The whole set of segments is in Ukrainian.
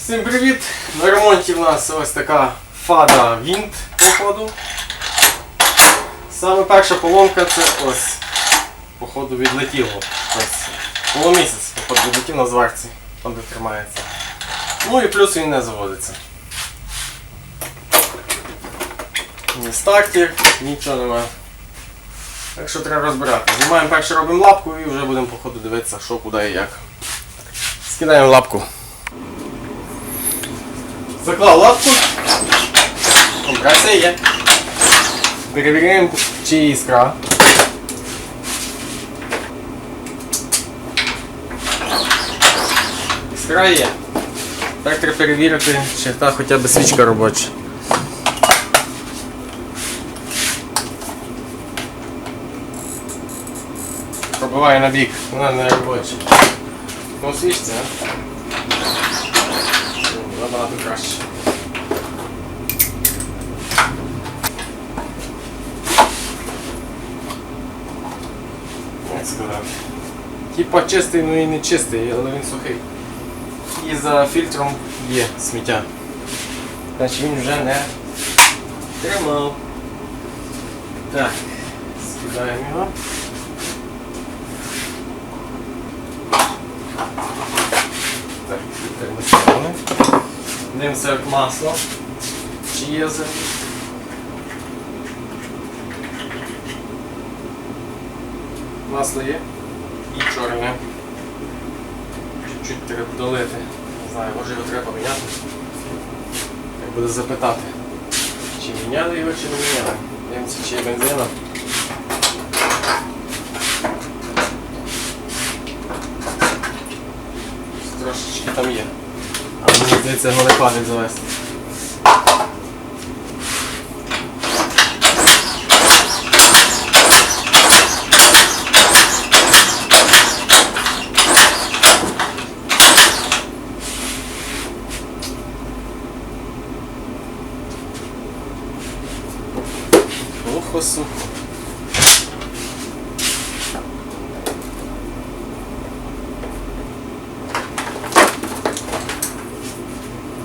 Всім привіт! На ремонті в нас ось така фада вінт, походу. Саме перша поломка це ось, походу, відлетіло. Ось, полумісяць, походу, відлетів на зварці, там де тримається. Ну і плюс він не заводиться. Ні стартер, нічого немає. Так що треба розбирати. Знімаємо перше, робимо лапку і вже будемо, походу, дивитися, що, куди і як. Скидаємо лапку. Заклав лапку, компресія є. Перевіряємо, чи є іскра. Іскра є. Так треба перевірити, чи та хоча б свічка робоча. Пробиваю на бік, вона не робоча. Ну свічці, а? Набагато краще. Як сказати. Типа чистий, ну і не чистий, але він сухий. І за фільтром є сміття. Значить він вже не тримав. Так, скидаємо його. Так, фільтр. Дивимося як масло, чи є за... Масло є і чорне. Чуть-чуть треба долити. Не знаю, може його треба поміняти. Як буде запитати, чи міняли його, чи не міняли. Дивимося, чи є бензина. Трошечки там є. А мені здається, його не хватить завести. Сухо-сухо.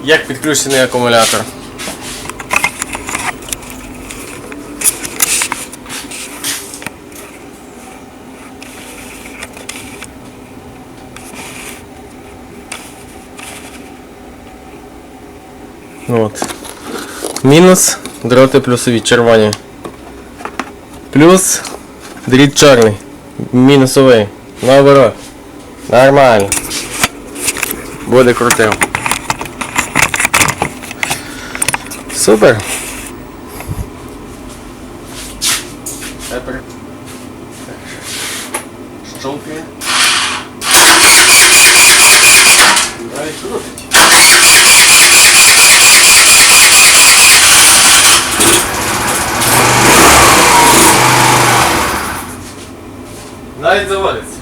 Як підключений акумулятор. От. Мінус, дроти плюсові, червоні. Плюс дріт чорний, мінусовий. Наоборот. Нормально. Буде крутим. Супер. Тепер щолкає. Далі крутить. Навіть заводиться.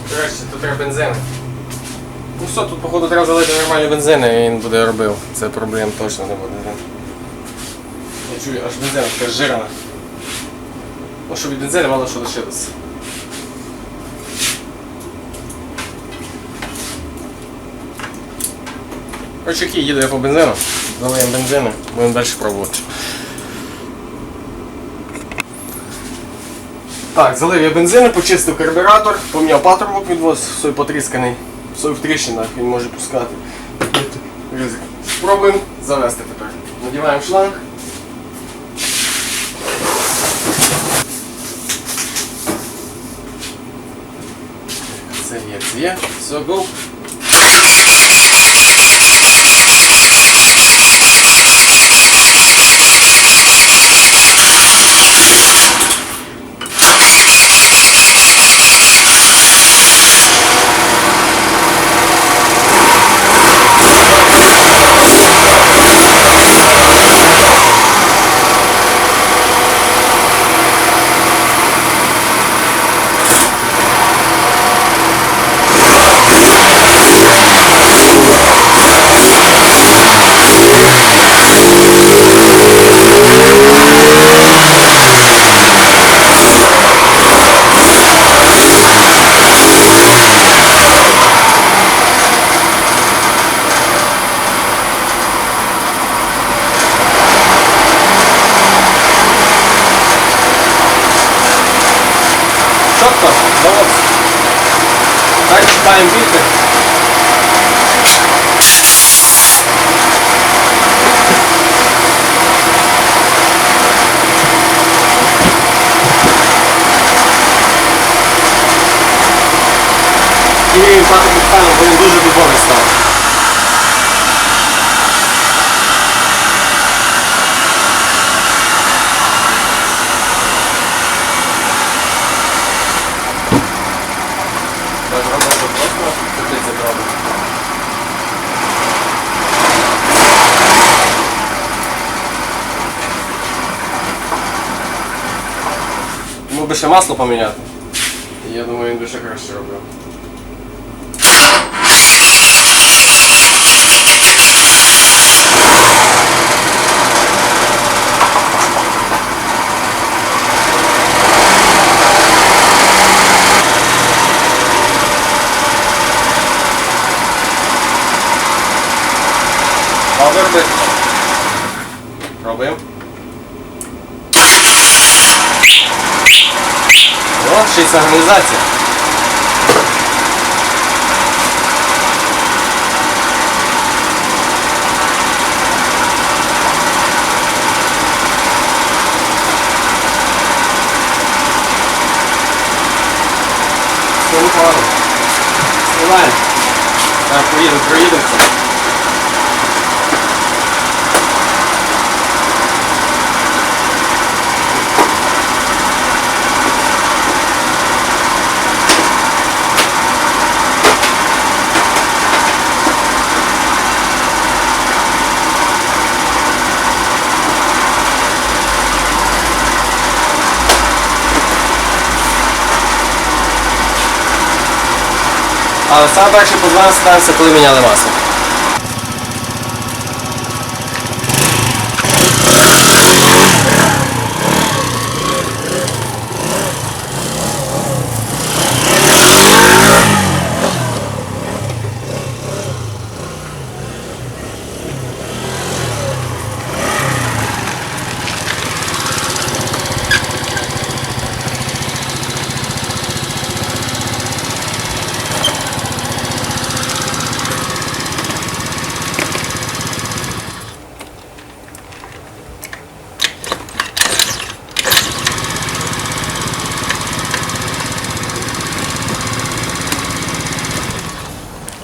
Краще, тут треба бензин. Ну все, тут походу треба залити нормальні бензини і він буде робив. Це проблем точно не буде. Я чую, аж бензина така жирна. Ну що від бензину мало що лишилося. Короче, їду я по бензину, залиємо бензину, будемо далі пробувати. Так, залив я бензину, почистив карбюратор, поміняв патрубок відвоз, сой потрісканий, сой в тріщинах, він може пускати. Ризик. Спробуємо завести тепер. Надіваємо шланг. Це є. Все, go. Вмикаємо фільтр. І він пахне файно, бо він дуже дубовий став. Йому би ще масло поміняти. Я думаю, він би ще краще робив. Добре робити. Пробуємо. О, ще й сигналізація. Все виходить. Знімаємо. Так, проїдемося. Але саме перший подзвон ставився, коли міняли масло.